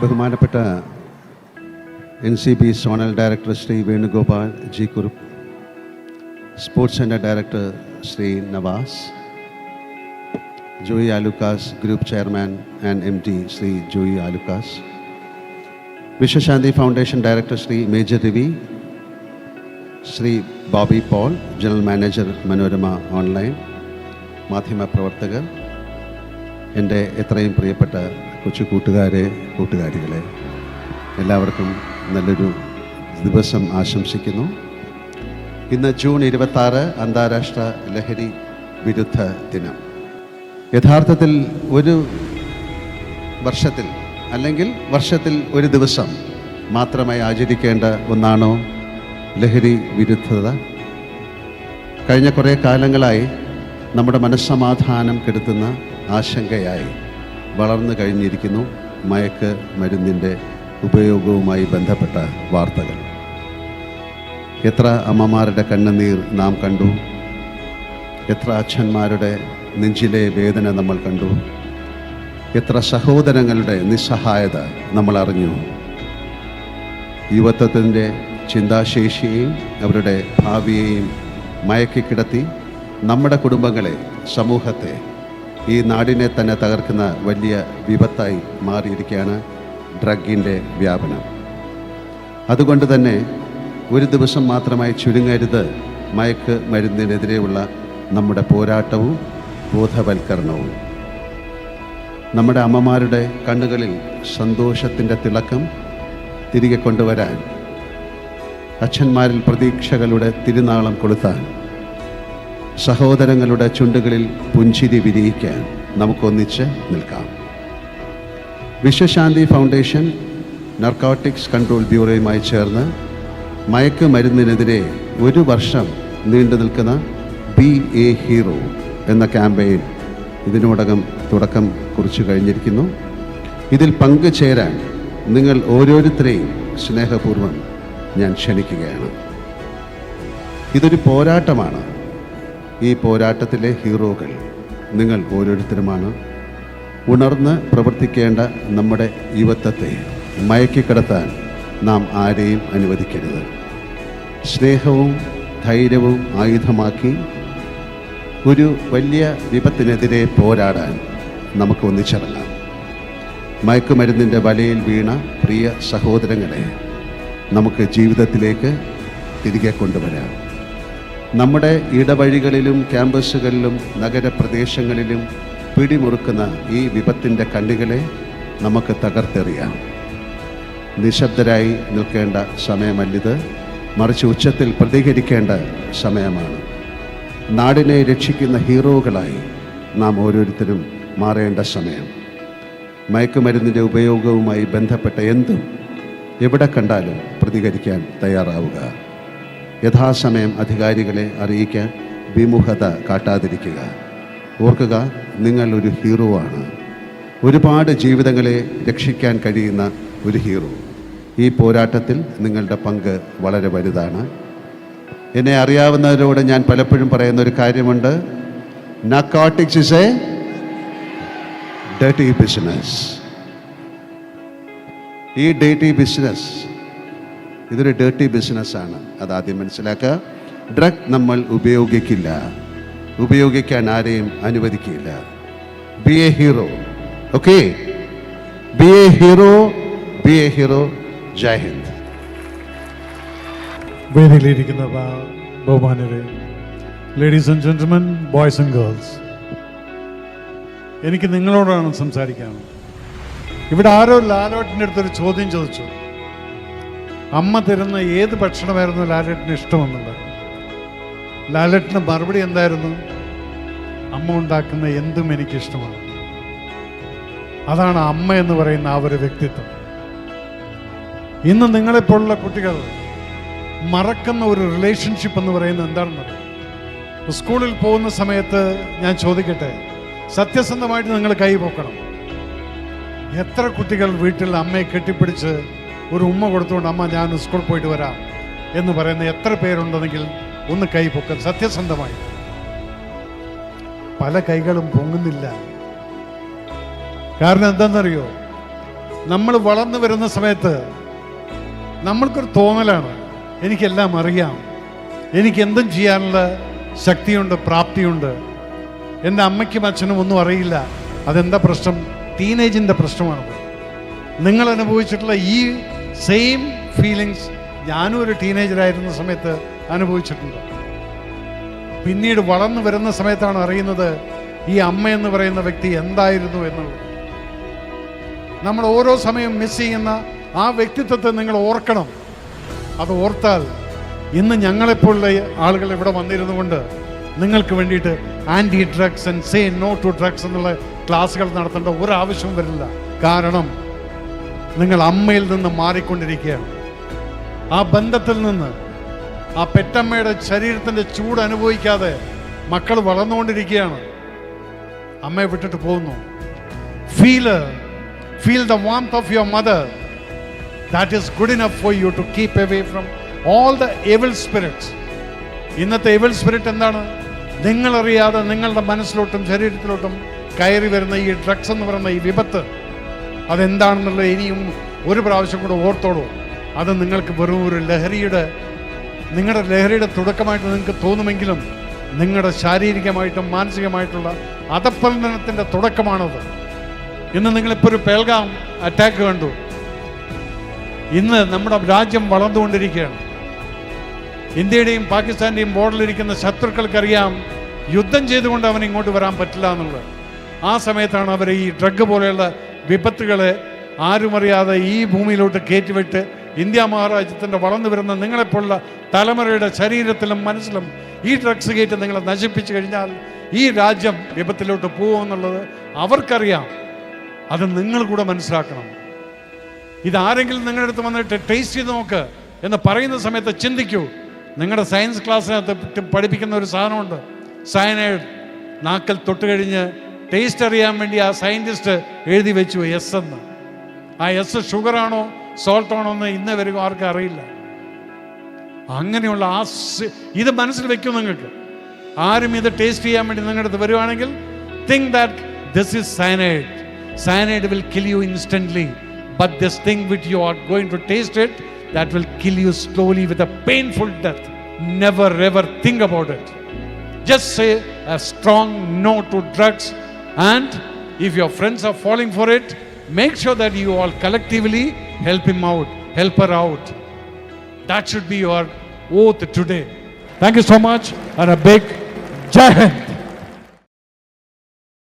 ബഹുമാനപ്പെട്ട NCB zonal director Shri Venugopal G Kurup, sports centre director Shri Navas, Joy Alukkas group chairman and MD Shri Joy Alukkas, Vishwashanti foundation director Shri major Ravi, Shri Bobby Paul general manager Manorama online, മാധ്യമപ്രവർത്തകർ, എൻ്റെ എത്രയും പ്രിയപ്പെട്ട കൊച്ചു കൂട്ടുകാരികളെ, എല്ലാവർക്കും നല്ലൊരു ദിവസം ആശംസിക്കുന്നു. ഇന്ന് ജൂൺ 26 അന്താരാഷ്ട്ര ലഹരി വിരുദ്ധ ദിനം. യഥാർത്ഥത്തിൽ ഒരു വർഷത്തിൽ അല്ലെങ്കിൽ വർഷത്തിൽ ഒരു ദിവസം മാത്രമായി ആചരിക്കേണ്ട ഒന്നാണോ ലഹരി വിരുദ്ധത? കഴിഞ്ഞ കുറേ കാലങ്ങളായി നമ്മുടെ മനസ്സമാധാനം കെടുത്തുന്ന ആശങ്കയായി വളർന്നു കഴിഞ്ഞിരിക്കുന്നു മയക്ക് മരുന്നിൻ്റെ ഉപയോഗവുമായി ബന്ധപ്പെട്ട വാർത്തകൾ. എത്ര അമ്മമാരുടെ കണ്ണുനീർ നാം കണ്ടു, എത്ര അച്ഛന്മാരുടെ നെഞ്ചിലെ വേദന നമ്മൾ കണ്ടു, എത്ര സഹോദരങ്ങളുടെ നിസ്സഹായത നമ്മൾ അറിഞ്ഞു. യുവത്വത്തിൻ്റെ ചിന്താശേഷിയെയും അവരുടെ ഭാവിയെയും മയക്കിക്കിടത്തി നമ്മുടെ കുടുംബങ്ങളെ, സമൂഹത്തെ, ഈ നാടിനെ തന്നെ തകർക്കുന്ന വലിയ വിപത്തായി മാറിയിരിക്കുകയാണ് ഡ്രഗിൻ്റെ വ്യാപനം. അതുകൊണ്ട് തന്നെ ഒരു ദിവസം മാത്രമായി ചുരുങ്ങരുത് മയക്ക് മരുന്നിനെതിരെയുള്ള നമ്മുടെ പോരാട്ടവും ബോധവൽക്കരണവും. നമ്മുടെ അമ്മമാരുടെ കണ്ണുകളിൽ സന്തോഷത്തിൻ്റെ തിളക്കം തിരികെ കൊണ്ടുവരാൻ, അച്ഛന്മാരിൽ പ്രതീക്ഷകളുടെ തിരുനാളം കൊളുത്താൻ, സഹോദരങ്ങളുടെ ചുണ്ടുകളിൽ പുഞ്ചിരി വിരിയിക്കാൻ നമുക്കൊന്നിച്ച് നിൽക്കാം. വിശ്വശാന്തി ഫൗണ്ടേഷൻ നർക്കോട്ടിക്സ് കൺട്രോൾ ബ്യൂറോയുമായി ചേർന്ന് മയക്ക് മരുന്നിനെതിരെ ഒരു വർഷം നീണ്ടു നിൽക്കുന്ന ബി എ ഹീറോ എന്ന ക്യാമ്പയിൻ ഇതിനോടകം തുടക്കം കുറിച്ചു കഴിഞ്ഞിരിക്കുന്നു. ഇതിൽ പങ്കുചേരാൻ നിങ്ങൾ ഓരോരുത്തരെയും സ്നേഹപൂർവ്വം ഞാൻ ക്ഷണിക്കുകയാണ്. ഇതൊരു പോരാട്ടമാണ്. ഈ പോരാട്ടത്തിലെ ഹീറോകൾ നിങ്ങൾ ഓരോരുത്തരുമാണ്. ഉണർന്ന് പ്രവർത്തിക്കേണ്ട നമ്മുടെ യുവത്വത്തെ മയക്കിക്കിടത്താൻ നാം ആരെയും അനുവദിക്കരുത്. സ്നേഹവും ധൈര്യവും ആയുധമാക്കി ഒരു വലിയ വിപത്തിനെതിരെ പോരാടാൻ നമുക്ക് ഒന്നിച്ചിറങ്ങാം. മയക്കുമരുന്നിൻ്റെ വലയിൽ വീണ പ്രിയ സഹോദരങ്ങളെ നമുക്ക് ജീവിതത്തിലേക്ക് തിരികെ കൊണ്ടുവരാം. നമ്മുടെ ഇടവഴികളിലും ക്യാമ്പസുകളിലും നഗരപ്രദേശങ്ങളിലും പിടിമുറുക്കുന്ന ഈ വിപത്തിൻ്റെ കണ്ണികളെ നമുക്ക് തകർത്തെറിയാം. നിശബ്ദരായി നിൽക്കേണ്ട സമയമല്ലിത്, മറിച്ച് ഉച്ചത്തിൽ പ്രതികരിക്കേണ്ട സമയമാണ്. നാടിനെ രക്ഷിക്കുന്ന ഹീറോകളായി നാം ഓരോരുത്തരും മാറേണ്ട സമയം. മയക്കുമരുന്നിൻ്റെ ഉപയോഗവുമായി ബന്ധപ്പെട്ട എന്തും എവിടെ കണ്ടാലും പ്രതികരിക്കാൻ തയ്യാറാവുക. യഥാസമയം അധികാരികളെ അറിയിക്കാൻ വിമുഖത കാട്ടാതിരിക്കുക. ഓർക്കുക, നിങ്ങൾ ഒരു ഹീറോ ആണ്. ഒരുപാട് ജീവിതങ്ങളെ രക്ഷിക്കാൻ കഴിയുന്ന ഒരു ഹീറോ. ഈ പോരാട്ടത്തിൽ നിങ്ങളുടെ പങ്ക് വളരെ വലുതാണ്. എന്നെ അറിയാവുന്നവരോട് ഞാൻ പലപ്പോഴും പറയുന്ന ഒരു കാര്യമുണ്ട്. Narcotics is a dirty business. ഈ ഡേർട്ടി ബിസിനസ് ഇതൊരു ഡേർട്ടി ബിസിനസ്സാണ്. അതാദ്യം മനസ്സിലാക്കുക. ഡ്രഗ് നമ്മൾ ഉപയോഗിക്കില്ല, ഉപയോഗിക്കാൻ ആരെയും അനുവദിക്കില്ല. Be a hero. Okay, be a hero, be a hero. Jai Hind. വേദിയിലിരിക്കുന്ന ബഹുമാനരെ, ladies and gentlemen, boys and girls, എനിക്ക് നിങ്ങളോടാണ് സംസാരിക്കാനുള്ളത്. ഇവിടെ ആരോ ലാലേട്ടൻ്റെ അടുത്തൊരു ചോദ്യം ചോദിച്ചു. അമ്മ തരുന്ന ഏത് ഭക്ഷണമായിരുന്നു ലാലേട്ടന് ഇഷ്ടമെന്നുള്ളത്. ലാലേട്ടൻ്റെ മറുപടി എന്തായിരുന്നു? അമ്മ ഉണ്ടാക്കുന്ന എന്തും എനിക്കിഷ്ടമാണ്. അതാണ് അമ്മ എന്ന് പറയുന്ന ആ ഒരു വ്യക്തിത്വം. ഇന്ന് നിങ്ങളെപ്പോലുള്ള കുട്ടികൾ മറക്കുന്ന ഒരു റിലേഷൻഷിപ്പ് എന്ന് പറയുന്നത് എന്താണെന്നറിയാം. സ്കൂളിൽ പോകുന്ന സമയത്ത് ഞാൻ ചോദിക്കട്ടെ, സത്യസന്ധമായിട്ട് നിങ്ങൾ കൈ പൊക്കണം. എത്ര കുട്ടികൾ വീട്ടിൽ അമ്മയെ കെട്ടിപ്പിടിച്ച് ഒരു ഉമ്മ കൊടുത്തുകൊണ്ട് അമ്മ ഞാൻ സ്കൂളിൽ പോയിട്ട് വരാം എന്ന് പറയുന്ന എത്ര പേരുണ്ടെങ്കിൽ ഒന്ന് കൈ പൊക്കാൻ സത്യസന്ധമായി. പല കൈകളും പൊങ്ങുന്നില്ല. കാരണം എന്താണെന്നറിയോ? നമ്മൾ വളർന്നു വരുന്ന സമയത്ത് നമ്മൾക്കൊരു തോന്നലാണ്, എനിക്കെല്ലാം അറിയാം, എനിക്ക് എന്തും ചെയ്യാനുള്ള ശക്തിയുണ്ട്, പ്രാപ്തിയുണ്ട്, എൻ്റെ അമ്മയ്ക്കും അച്ഛനും ഒന്നും അറിയില്ല. അതെന്താ പ്രശ്നം? ടീനേജിൻ്റെ പ്രശ്നമാണത്. നിങ്ങൾ അനുഭവിച്ചിട്ടുള്ള ഈ സെയിം ഫീലിങ്സ് ഞാനും ഒരു ടീനേജറായിരുന്ന സമയത്ത് അനുഭവിച്ചിട്ടുണ്ട്. പിന്നീട് വളർന്നു വരുന്ന സമയത്താണ് അറിയുന്നത് ഈ അമ്മ എന്ന് പറയുന്ന വ്യക്തി എന്തായിരുന്നു എന്നുള്ളത്. നമ്മൾ ഓരോ സമയം മിസ് ചെയ്യുന്ന ആ വ്യക്തിത്വത്തെ നിങ്ങൾ ഓർക്കണം. അത് ഓർത്താൽ ഇന്ന് ഞങ്ങളെപ്പോലുള്ള ആളുകൾ ഇവിടെ വന്നിരുന്നു കൊണ്ട് നിങ്ങൾക്ക് വേണ്ടിയിട്ട് anti drugs and say no to drugs എന്നുള്ള ക്ലാസ്സുകൾ നടത്തേണ്ട ഒരാവശ്യവും വരില്ല. കാരണം നിങ്ങൾ അമ്മയിൽ നിന്ന് മാറിക്കൊണ്ടിരിക്കുകയാണ്. ആ ബന്ധത്തിൽ നിന്ന്, ആ പെറ്റമ്മയുടെ ശരീരത്തിൻ്റെ ചൂട് അനുഭവിക്കാതെ മക്കൾ വളർന്നുകൊണ്ടിരിക്കുകയാണ്. അമ്മയെ വിട്ടിട്ട് പോകുന്നു. Feel the warmth of your mother. That is good enough for you to keep away from all the evil spirits. ഇന്നത്തെ evil spirit എന്താണ്? നിങ്ങളറിയാതെ നിങ്ങളുടെ മനസ്സിലോട്ടും ശരീരത്തിലോട്ടും കയറി വരുന്ന ഈ ഡ്രഗ്സ് എന്ന് പറയുന്ന ഈ വിപത്ത്, അതെന്താണെന്നുള്ളത് ഇനിയും ഒരു പ്രാവശ്യം കൂടെ ഓർത്തോളൂ. അത് നിങ്ങൾക്ക് വെറും ഒരു നിങ്ങളുടെ ലഹരിയുടെ തുടക്കമായിട്ട് നിങ്ങൾക്ക് തോന്നുമെങ്കിലും നിങ്ങളുടെ ശാരീരികമായിട്ടും മാനസികമായിട്ടുള്ള അധപ്പതനത്തിൻ്റെ തുടക്കമാണത്. ഇന്ന് നിങ്ങളിപ്പോൾ ഒരു പേൽഗാം അറ്റാക്ക് കണ്ടു. ഇന്ന് നമ്മുടെ രാജ്യം വളർന്നുകൊണ്ടിരിക്കുകയാണ്. ഇന്ത്യയുടെയും പാകിസ്ഥാൻ്റെയും ബോർഡറിലിരിക്കുന്ന ശത്രുക്കൾക്കറിയാം യുദ്ധം ചെയ്തുകൊണ്ട് അവൻ ഇങ്ങോട്ട് വരാൻ പറ്റില്ല എന്നുള്ളത്. ആ സമയത്താണ് അവർ ഈ ഡ്രഗ് പോലെയുള്ള വിപത്തുകളെ ആരുമറിയാതെ ഈ ഭൂമിയിലോട്ട് കയറ്റിവിട്ട് ഇന്ത്യ മഹാരാജ്യത്തിൻ്റെ വളർന്നു വരുന്ന നിങ്ങളെപ്പോലുള്ള തലമുറയുടെ ശരീരത്തിലും മനസ്സിലും ഈ ഡ്രഗ്സ് കയറ്റി നിങ്ങളെ നശിപ്പിച്ചു കഴിഞ്ഞാൽ ഈ രാജ്യം വിപത്തിലോട്ട് പോകുമെന്നുള്ളത് അവർക്കറിയാം. അത് നിങ്ങൾ കൂടെ മനസ്സിലാക്കണം. ഇതാരെങ്കിലും നിങ്ങളുടെ അടുത്ത് വന്നിട്ട് ടേസ്റ്റ് ചെയ്ത് നോക്ക് എന്ന് പറയുന്ന സമയത്ത് ചിന്തിക്കൂ. നിങ്ങളുടെ സയൻസ് ക്ലാസ്സിനകത്ത് പഠിപ്പിക്കുന്ന ഒരു സാധനമുണ്ട്, സയനൈഡ്. നാക്കൽ തൊട്ട് കഴിഞ്ഞ് ടേസ്റ്റ് അറിയാൻ വേണ്ടി ആ സയൻറ്റിസ്റ്റ് എഴുതി വെച്ചു എസ് എന്ന്. ആ എസ് ഷുഗറാണോ സോൾട്ടാണോ എന്ന് ഇന്ന് വരും ആർക്കും അറിയില്ല. അങ്ങനെയുള്ള ഇത് മനസ്സിൽ വെക്കും. നിങ്ങൾക്ക് ആരും ഇത് ടേസ്റ്റ് ചെയ്യാൻ വേണ്ടി നിങ്ങളുടെ അടുത്ത് വരുവാണെങ്കിൽ think that this is cyanide. Cyanide will kill you instantly, but this thing which you are going to taste it, that will kill you slowly with a painful death. Never ever think about it. Just say a strong no to drugs, and if your friends are falling for it, make sure that you all collectively help him out, help her out. That should be your oath today. Thank you so much, and a big Jai Hind.